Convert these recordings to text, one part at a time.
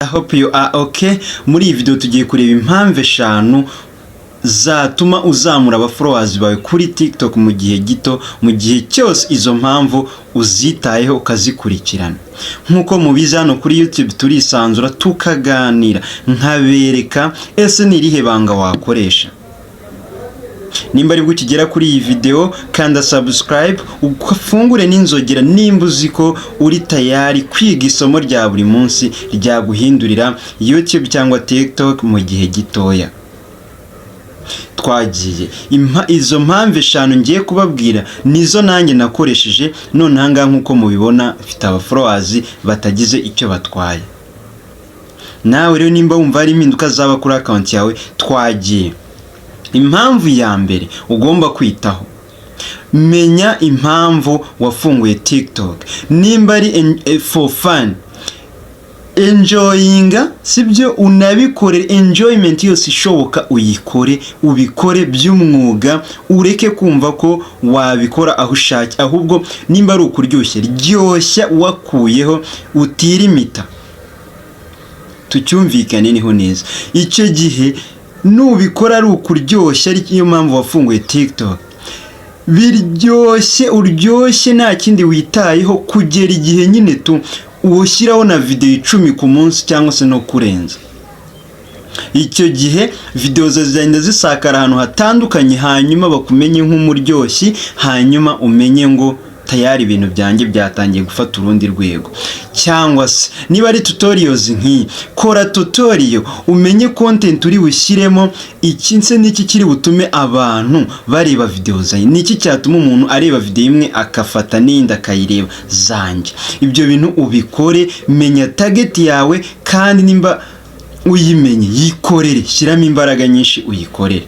I hope you are okay. Muri iyi video tugiye kureba impamvu 5 zatuma uzamura aba followers bawe kuri TikTok mu gihe gito, mu gihe cyose izo mpamvu uzitayeho ukazikurikirana. Nkuko mubizi hano kuri YouTube turisanzura tukaganira nkabereka ese ni irihe banga wakoresha. Nimba ari ukigera kuri iyi video kanda subscribe ufungure n'inzogera nimba uziko uri tayari kwiga isomo rya buri munsi ryaguhindurira YouTube cyangwa TikTok mu gihe gitoya. Twagiye izo mpamvu 5 ngiye kubabwira nizo nanjye nakoresheje, none hanga nkuko mubibona mfite aba followers batagize icyo batwaye. Nawe rero nimba wumva ari impinduka zaba kuri account yawe, twagiye. Impamvu ya mbere ugomba kwitaho, menya impamvu wafunguye TikTok. Nimba ari for fun, enjoyinga sibyo, unabikore enjoyment yose ishoboka uyikore, ubikore by'umwuga, ureke kumva ko wabikora aho ushaka, ahubwo nimba ari ukuryoshya ryoshya wakuyeho, utirimita. Tucyumvikane niho neza. Icyo gihe nubikora ari ukuryoshya, ari iyo mpamvu wafunguye TikTok, biryoshye uryoshye nta kindi witayeho, kugera igihe nyine ushyiraho na video 10 ku munsi cyangwa se no kurenza. Icyo gihe video zizagenda zisakara ahantu hatandukanye, hanyuma bakumenye nk'umuryoshyi, hanyuma umenye ngo tayari ibintu byanjye byatangiye gufata urundi rwego. Cyangwa se niba ari tutorials nk'iyi, kora tutorial umenye content uri bushyiremo, ikinse n'iki kiri butume abantu bareba video zawe, n'iki cyatuma umuntu areba video imwe akafata n'indi akayireba zanjye. Ibyo bintu ubikore, menya target yawe, kandi nimba uyimenye yikorere, shyiramo imbaraga nyinshi uyikorere.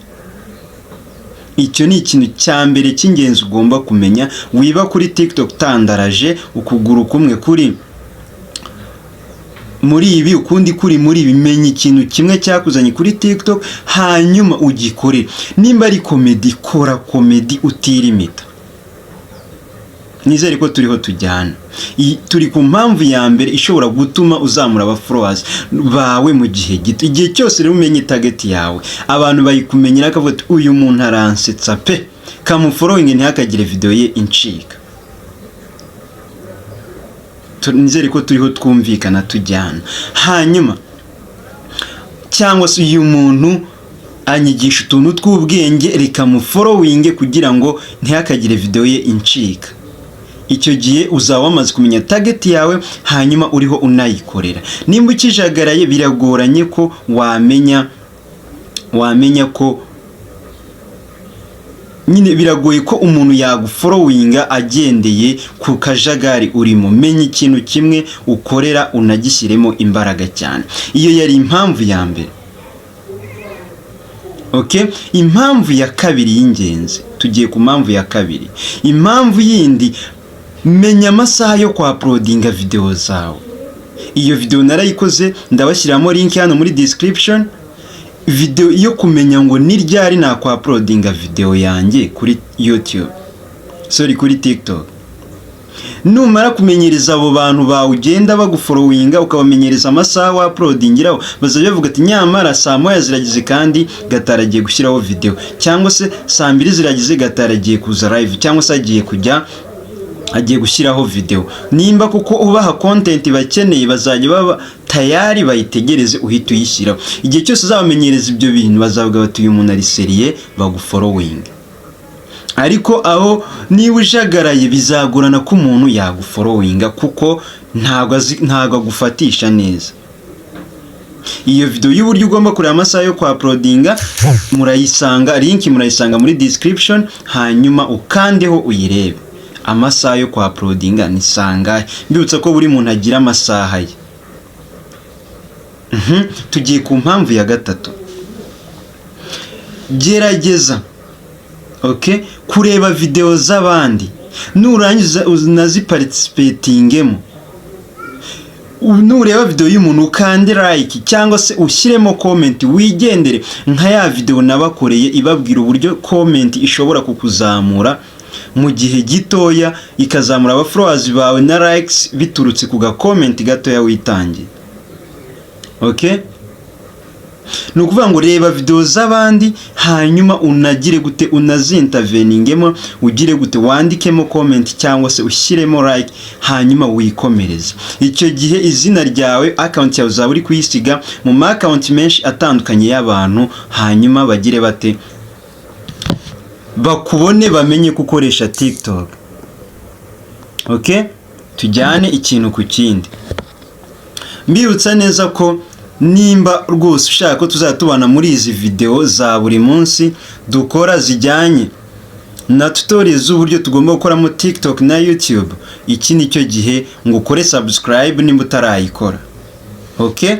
Icyo ni ikintu cya mbere cy'ingenzi ugomba kumenya. Wiba kuri TikTok tandaraje ukuguru kumwe kuri muri ibi ukundi kuri muri ibi, menya ikintu kimwe cyakuzanye kuri TikTok hanyuma ugikorere. Nimba ari comedy, kora comedy utirimita. Nizere ko turiho tujyana. Turi ku mpamvu ya mbere ishobora gutuma uzamura aba followers bawe mu gihe gito. Igihe cyose rero umenye target yawe, abantu bayikumenyera akavuga ati uyu muntu aransetsa pe, kamufollowing ntihakagire video ye incika. Nizere ko turiho twumvikana tujyana. Hanyuma cyangwa se uyu muntu anyigisha utuntu tw'ubwenge, reka mufollowing kugira ngo ntihakagire video ye incika. Icyo gihe uzaba wamaze kumenya target yawe, hanyuma uriho unayikorera. Nimba ukijagaraye biragoranye ko wamenya ko nyine biragoye ko umuntu yagufollowinga agendeye ku kajagari urimo. Menya ikintu kimwe ukorera unagishyiremo imbaraga cyane. Iyo yari impamvu ya mbere. Okay, impamvu ya kabiri y'ingenzi. Tugiye ku mpamvu ya kabiri. Impamvu yindi, menya amasaha yo kwa uploadinga video zawe. Iyo video narayikoze, ndabashyiramo link hano muri description. Video yo kumenya ngo ni ryari na kwa uploadinga video yanjye kuri YouTube, kuri TikTok. Numara kumenyereza abo bantu bawe ugenda bagufollowinga, ukabamenyereza amasaha wa uploadingiraho, bazajya bavuga ati nyamara saa 1 ziragize kandi gataragiye gushyiraho video, cyangwa se saa 2 ziragize gataragiye kuza live, cyangwa se agiye gushyiraho video. Nimba kuko ubaha content bakeneye, bazajya baba tayari bayitegereze uhita uyishyiraho. Igihe cyose uzabamenyereza ibyo bintu, bazavuga bati uyu muntu ari seriye, bagufollowing. Ariko aho niba ujagaraye bizagorana ko umuntu yagufollowinga, kuko ntago agufatisha neza. Iyo video y'uburyo ugomba kureba amasaha yo kwa uploadinga murayisanga, link murayisanga muri description, hanyuma ukandeho uyirebe. Amasaha yo kwa uploadinga ni sangahe. Mbibutsa ko buri muntu agira amasaha ye. Tugiye ku mpamvu ya gatatu. Gerageza kureba video z'abandi, nurangiza unaziparticipatingemo. Nureba video y'umuntu ukande like cyangwa se ushyiremo comment, wigendere nka ya video nabakoreye ibabwira uburyo comment ishobora kukuzamura mu gihe gitoya, ikazamura aba followers bawe na likes biturutse ku ga comment gatoya witangiye. okay? Ni ukuvuga ngo reba video z'abandi hanyuma unagire gute, unazinterveningemo, ugire gute, wandikemo comment cyangwa se ushyiremo like hanyuma wikomereza. Icyo gihe izina ryawe, account yawe uzaba uri kuyisiga mu ma account menshi atandukanye y'abantu, hanyuma bagire bate, bakubone, bamenye gukoresha TikTok. Okay? Tujyane ikintu ku kindi. Mbibutsa neza ko nimba rwose ushaka ko tuzatubana muri izi video za buri munsi dukora zijyanye na tutorials z'uburyo tugomba gukoramo TikTok na YouTube, iki nicyo gihe ngo ukore subscribe nimba utarayikora. Okay?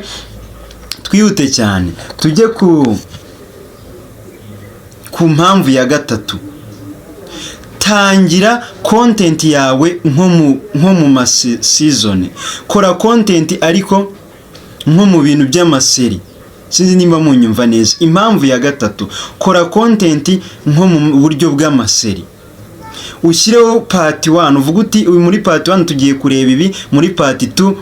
Twihute cyane tujye ku mpamvu ya gatatu. Tangira content yawe nko mu season. Kora content ariko nko mu bintu by'amaseri. Sinzi nimba munyumva neza. Impamvu ya gatatu, kora content nko mu buryo bw'amaseri. Ushyireho part 1, uvuga uti muri part 1 tugiye kureba ibi, muri part 2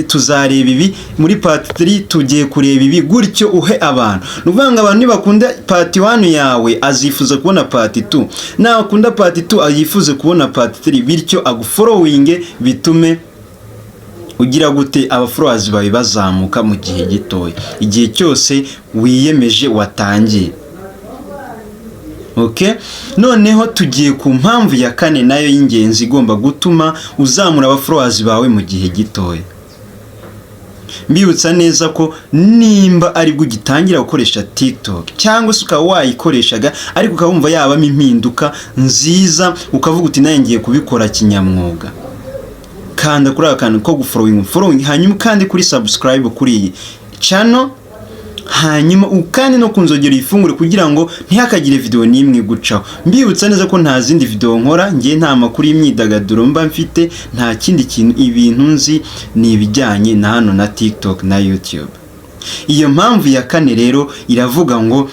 tuzareba ibi, muri part 3 tugiye kureba ibi, gutyo uhe abantu. Nuvuga ngo abantu nibakunda part 1 yawe azifuza kubona part 2, nawe akunda part 2 ayifuze kubona part 3, bityo agufollowinge bitume ugira gute, abafollowers bawe bazamuka mu gihe gitoya, igihe cyose wiyemeje watangiye. Okay? Noneho tugiye ku mpamvu ya kane nayo y'ingenzi igomba gutuma uzamura abafollowers bawe mu gihe gitoya. Mbibutsa neza ko nimba ari bwo gitangira gukoresha TikTok cyangwa se ukaba wayikoreshaga ariko ukabumva yabamo impinduka nziza, ukavuga uti naye ngiye kubikora kinyamwuga, kanda kuri akantu ko gufollowing hanyuma kandi kuri subscribe kuri iyi channel, hanyuma ukandi no kunzogera ifungure kugira ngo ntihakagire video nimwe gucaho. Mbibutsa neza ko nta zindi video nkora, ngiye nta makuru y'imyidagaduro mba mfite, nta kindi kintu, ibintu nzi ni ibijyanye na hano na TikTok na YouTube. Iyo mpamvu ya kane rero iravuga ngo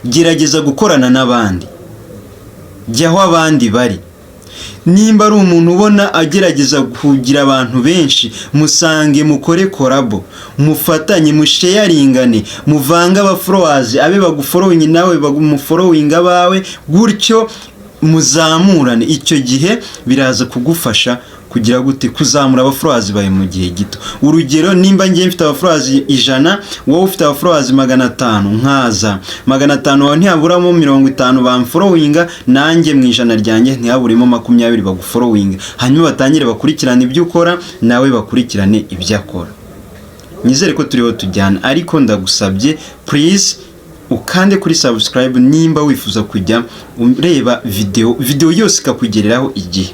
gerageza gukorana n'abandi, jya aho abandi bari. Nimba ari umuntu ubona agerageza kugira abantu benshi, musange mukore collabo, mufatanye, musharingane, muvanga abafollowers, abe bagufollowing nawe bagumufollowing abawe, gutyo muzamurane. Icyo gihe biraza kugufasha kugira gute, kuzamura abafollowers bawe mu gihe gito. Urugero, nimba ngiye mfite abafollowers 100, wowe ufite abafollowers 500, nkaza 500 wawe ntihaburamo 50 bamfollowinga, nanjye mu ijana ryanjye ntihaburimo 20 bagufollowinga, hanyuma batangire bakurikirana ibyo ukora, nawe bakurikirane ibyo akora. Nizere ko turiho tujyana, ariko ndagusabye please ukande kuri subscribe nimba wifuza kujya ureba video yose ikakugereraho igihe.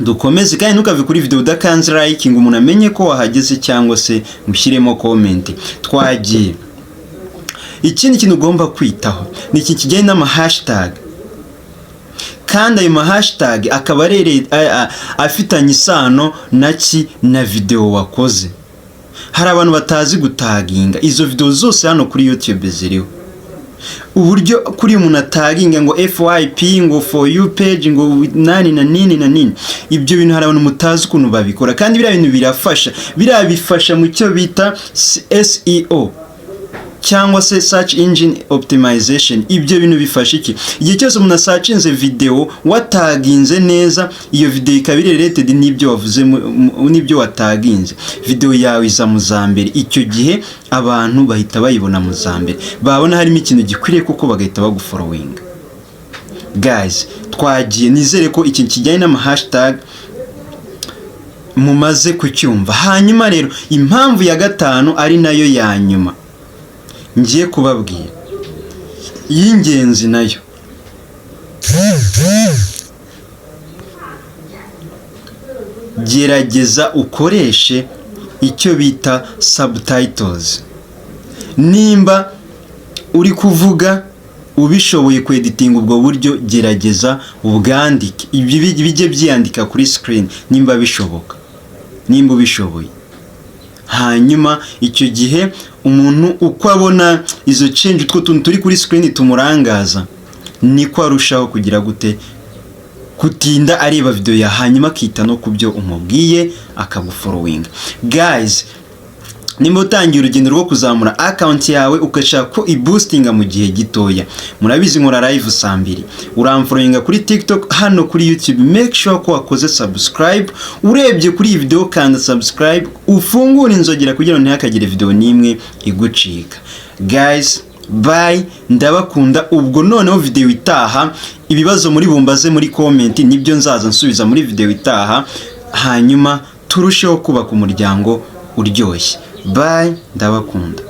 Dukomeze kandi ntukave kuri video udakanze like ngo umuntu amenye ko wahageze cyangwa se mushyiremo comment. Twagiye. Ikindi kintu ugomba kwitaho ni iki kijyanye n'ama hashtag. Kandi ayo ma hashtag akaba afitanye isano na video wakoze. Hari abantu batazi gutaginga izo video zose hano kuri YouTube ziriho. Uburyo kuri umuntu ataginga ngo FYP, ngo for you page, ngo nani na nini, ibyo bintu hari abantu mutazi ukuntu babikora, kandi biriya bintu birabifasha mu cyo bita SEO cyangwa se search engine optimization. Ibyo bintu bifasha iki? Igihe cyose umuntu searchinze video wataginze neza, iyo video ikaba related n'ibyo wavuze n'ibyo wataginze, video yawe iza mu zambere. Icyo gihe abantu bahita bayibona mu zambere, babona harimo ikintu gikwiriye kuko bagahita bagufollowing. Guys, twagiye. Nizere ko iki kijyanye n'ama hashtag mumaze kucyumva. Hanyuma rero impamvu ya gatanu ari nayo ya nyuma ngiye kubabwira, y'ingenzi nayo, gerageza ukoreshe icyo bita subtitles. Nimba uri kuvuga ubishoboye kweditinga ubwo buryo, gerageza ubwandike, bijye byandika kuri screen nimba bishoboka, nimba ubishoboye. Hanyuma icyo gihe umuntu uko abona izo change utwo tuntu turi kuri screen tumurangaza, niko arushaho kugira gute, kutinda areba video ya, hanyuma akita no kubyo umubwiye akagufollowing. Guys, nimba utangiye urugendo rwo kuzamura account yawe ugashaka ko iboostinga mu gihe gitoya. Murabizi nkora live saa 2. Uramfollowinga kuri TikTok, hano kuri YouTube. Make sure ko wakoze subscribe. Urebye kuri iyi video kanda subscribe, ufungure inzogera kugira ngo ntihakagire video nimwe igucika. Guys, bye, ndabakunda. Ubwo noneho video itaha, ibibazo muri bumbaze muri comment nibyo nzaza nsubiza muri video itaha, hanyuma turusheho kubaka umuryango uryoshye. Bye, ndabakunda.